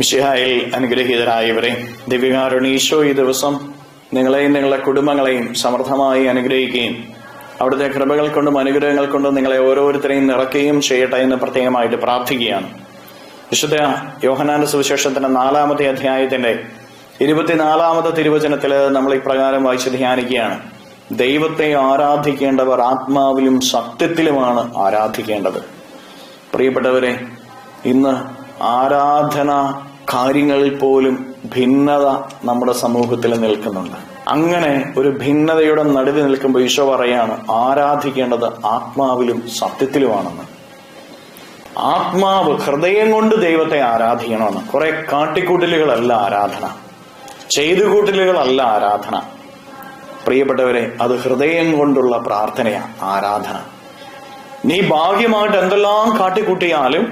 മിശിഹായിൽ അനുഗ്രഹീതരായവരെ, ദിവ്യകാരുണ്യ ഈശോ ഈ ദിവസം നിങ്ങളെയും നിങ്ങളുടെ കുടുംബങ്ങളെയും സമൃദ്ധമായി അനുഗ്രഹിക്കുകയും അവിടുത്തെ കൃപകൾ കൊണ്ടും അനുഗ്രഹങ്ങൾ കൊണ്ടും നിങ്ങളെ ഓരോരുത്തരെയും നിറയ്ക്കുകയും ചെയ്യട്ടെ എന്ന് പ്രത്യേകമായിട്ട് പ്രാർത്ഥിക്കുകയാണ്. വിശുദ്ധ യോഹന്നാന്റെ സുവിശേഷത്തിന്റെ 4-ാമത്തെ അധ്യായത്തിന്റെ 24-ാമത്തെ തിരുവചനത്തില് നമ്മൾ ഇപ്രകാരം വായിച്ച് ധ്യാനിക്കുകയാണ്: ദൈവത്തെ ആരാധിക്കേണ്ടവർ ആത്മാവിലും സത്യത്തിലുമാണ് ആരാധിക്കേണ്ടത്. പ്രിയപ്പെട്ടവരെ, ഇന്ന് ആരാധന കാര്യങ്ങളിൽ പോലും ഭിന്നത നമ്മുടെ സമൂഹത്തിൽ നിൽക്കുന്നുണ്ട്. അങ്ങനെ ഒരു ഭിന്നതയുടെ നടുവിൽ നിൽക്കുമ്പോൾ ഈശോ പറയാണ് ആരാധിക്കേണ്ടത് ആത്മാവിലും സത്യത്തിലുമാണെന്ന്. ആത്മാവ്, ഹൃദയം കൊണ്ട് ദൈവത്തെ ആരാധിക്കണമെന്ന്. കുറെ കാട്ടിക്കൂട്ടലുകളല്ല ആരാധന, ചെയ്തുകൂട്ടലുകളല്ല ആരാധന. പ്രിയപ്പെട്ടവരെ, അത് ഹൃദയം കൊണ്ടുള്ള പ്രാർത്ഥനയാണ് ആരാധന. നീ ഭാഗ്യമായിട്ട് എന്തെല്ലാം കാട്ടിക്കൂട്ടിയാലും,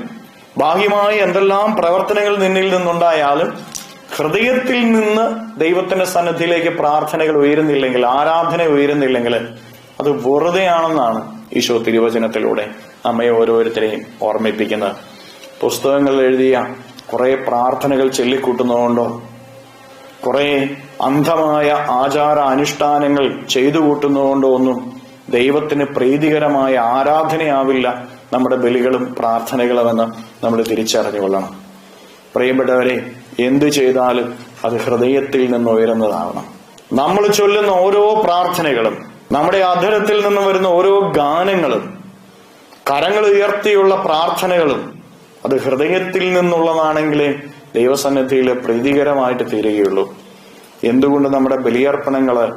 ബാഹ്യമായി എന്തെല്ലാം പ്രവർത്തനങ്ങൾ നിന്നിൽ നിന്നുണ്ടായാലും, ഹൃദയത്തിൽ നിന്ന് ദൈവത്തിന്റെ സന്നിധിയിലേക്ക് പ്രാർത്ഥനകൾ ഉയരുന്നില്ലെങ്കിൽ, ആരാധന ഉയരുന്നില്ലെങ്കിൽ അത് വെറുതെയാണെന്നാണ് ഈശോ തിരുവചനത്തിലൂടെ നമ്മെ ഓരോരുത്തരെയും ഓർമ്മിപ്പിക്കുന്നത്. പുസ്തകങ്ങളിൽ എഴുതിയ കുറെ പ്രാർത്ഥനകൾ ചൊല്ലിക്കൂട്ടുന്നതുകൊണ്ടോ കുറെ അന്ധമായ ആചാര അനുഷ്ഠാനങ്ങൾ ചെയ്തു കൂട്ടുന്നതുകൊണ്ടോ ഒന്നും ദൈവത്തിന് പ്രീതികരമായ ആരാധനയാവില്ല നമ്മുടെ ബലികളും പ്രാർത്ഥനകളുമെന്ന് നമ്മൾ തിരിച്ചറിഞ്ഞുകൊള്ളണം. പ്രിയപ്പെട്ടവരെ, എന്തു ചെയ്താലും അത് ഹൃദയത്തിൽ നിന്ന് ഉയരുന്നതാവണം. നമ്മൾ ചൊല്ലുന്ന ഓരോ പ്രാർത്ഥനകളും, നമ്മുടെ അധരത്തിൽ നിന്ന് വരുന്ന ഓരോ ഗാനങ്ങളും, കരങ്ങൾ ഉയർത്തിയുള്ള പ്രാർത്ഥനകളും അത് ഹൃദയത്തിൽ നിന്നുള്ളതാണെങ്കിലേ ദൈവസന്നിധിയിൽ പ്രീതികരമായിട്ട് തീരുകയുള്ളൂ. എന്തുകൊണ്ട് നമ്മുടെ ബലിയർപ്പണങ്ങള്,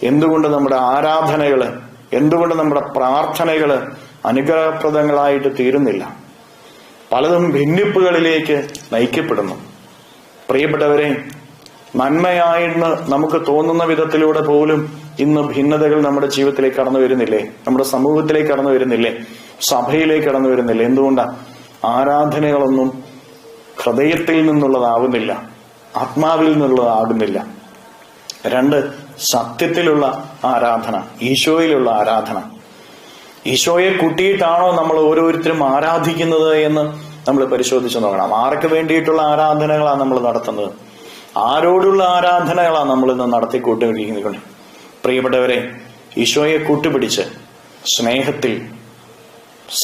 എന്തുകൊണ്ട് നമ്മുടെ ആരാധനകള്, എന്തുകൊണ്ട് നമ്മുടെ പ്രാർത്ഥനകള് അനുഗ്രഹപ്രദങ്ങളായിട്ട് തീരുന്നില്ല? പലതും ഭിന്നിപ്പുകളിലേക്ക് നയിക്കപ്പെടുന്നു. പ്രിയപ്പെട്ടവരെ, നന്മയായിട്ട് നമുക്ക് തോന്നുന്ന വിധത്തിലൂടെ പോലും ഇന്ന് ഭിന്നതകൾ നമ്മുടെ ജീവിതത്തിലേക്ക് കടന്നു വരുന്നില്ലേ? നമ്മുടെ സമൂഹത്തിലേക്ക് കടന്നു വരുന്നില്ലേ? സഭയിലേക്ക് കടന്നു വരുന്നില്ലേ? എന്തുകൊണ്ടാ? ആരാധനകളൊന്നും ഹൃദയത്തിൽ നിന്നുള്ളതാകുന്നില്ല, ആത്മാവിൽ നിന്നുള്ളതാകുന്നില്ല. 2, സത്യത്തിലുള്ള ആരാധന, ഈശോയിലുള്ള ആരാധന. ഈശോയെ കൂട്ടിയിട്ടാണോ നമ്മൾ ഓരോരുത്തരും ആരാധിക്കുന്നത് എന്ന് നമ്മൾ പരിശോധിച്ച് നോക്കണം. ആർക്ക് വേണ്ടിയിട്ടുള്ള ആരാധനകളാണ് നമ്മൾ നടത്തുന്നത്? ആരോടുള്ള ആരാധനകളാണ് നമ്മൾ ഇന്ന് നടത്തിക്കൂട്ടിയിരിക്കുന്നത്? പ്രിയപ്പെട്ടവരെ, ഈശോയെ കൂട്ടുപിടിച്ച് സ്നേഹത്തിൽ,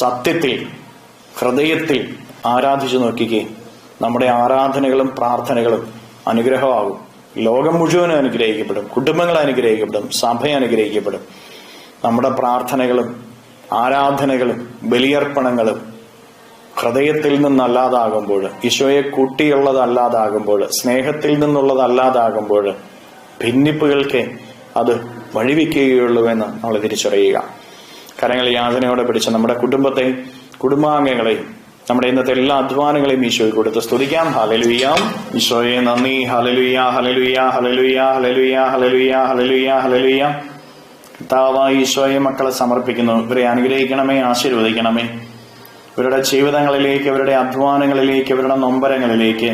സത്യത്തിൽ, ഹൃദയത്തിൽ ആരാധിച്ചു നോക്കിക്കേ. നമ്മുടെ ആരാധനകളും പ്രാർത്ഥനകളും അനുഗ്രഹമാകും. ലോകം മുഴുവനും അനുഗ്രഹിക്കപ്പെടും, കുടുംബങ്ങൾ അനുഗ്രഹിക്കപ്പെടും, സഭ അനുഗ്രഹിക്കപ്പെടും. നമ്മുടെ പ്രാർത്ഥനകളും ആരാധനകളും ബലിയർപ്പണങ്ങളും ഹൃദയത്തിൽ നിന്നല്ലാതാകുമ്പോൾ, ഈശോയെ കൂട്ടിയുള്ളതല്ലാതാകുമ്പോൾ, സ്നേഹത്തിൽ നിന്നുള്ളതല്ലാതാകുമ്പോൾ ഭിന്നിപ്പുകൾക്ക് അത് വഴിവെക്കുകയുള്ളൂ എന്ന് നമ്മൾ തിരിച്ചറിയുക. കരങ്ങൾ യാതനയോടെ പിടിച്ച് നമ്മുടെ കുടുംബത്തെയും കുടുംബാംഗങ്ങളെയും നമ്മുടെ ഇന്നത്തെ എല്ലാ അധ്വാനങ്ങളെയും ഈശോയ്ക്ക് കൊടുത്ത് സ്തുതിക്കാം. ഹല്ലേലൂയ. ഈശോയെ നന്ദി. Hallelujah, hallelujah, hallelujah, hallelujah, hallelujah, hallelujah, hallelujah. കർത്താവായ ഈശോയെ മക്കളെ സമർപ്പിക്കുന്നു. ഇവരെ അനുഗ്രഹിക്കണമേ, ആശീർവദിക്കണമേ. ഇവരുടെ ജീവിതങ്ങളിലേക്ക്, ഇവരുടെ അധ്വാനങ്ങളിലേക്ക്, ഇവരുടെ നൊമ്പരങ്ങളിലേക്ക്,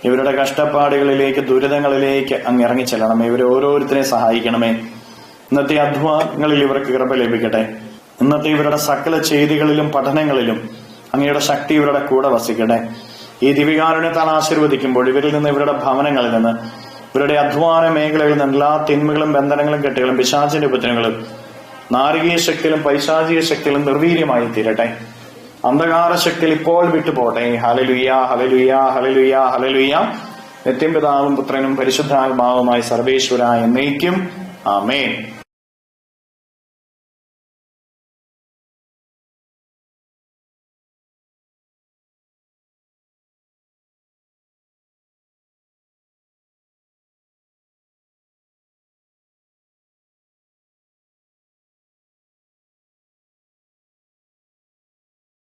ഇവരുടെ കഷ്ടപ്പാടുകളിലേക്ക്, ദുരിതങ്ങളിലേക്ക് അങ്ങ് ഇറങ്ങിച്ചെല്ലണമേ. ഇവരെ ഓരോരുത്തരെയും സഹായിക്കണമേ. ഇന്നത്തെ അധ്വാനങ്ങളിൽ ഇവർക്ക് കൃപ ലഭിക്കട്ടെ. ഇന്നത്തെ ഇവരുടെ സകല ചെയ്തികളിലും പഠനങ്ങളിലും അങ്ങയുടെ ശക്തി ഇവരുടെ കൂടെ വസിക്കട്ടെ. ഈ ദിവ്യകാരുണ്യത്താൽ ആശീർവദിക്കുമ്പോൾ ഇവരിൽ നിന്ന്, ഇവരുടെ ഭവനങ്ങളിൽ നിന്ന്, ഇവരുടെ അധ്വാന മേഖലകളിൽ നിന്ന് എല്ലാ തിന്മകളും, ബന്ധനങ്ങളും, കെട്ടുകളും, പിശാചിന്റെ ഉപദ്രവങ്ങളും, നാരകീയ ശക്തികളും പൈശാചിക ശക്തികളും നിർവീര്യമായി തീരട്ടെ. അന്ധകാര ശക്തിയിൽ ഇപ്പോൾ വിട്ടുപോട്ടെ. Hallelujah, hallelujah, hallelujah, hallelujah. നിത്യം പിതാവും പുത്രനും പരിശുദ്ധാത്മാവുമായി സർവേശ്വര എന്നേക്കും. ആമേൻ.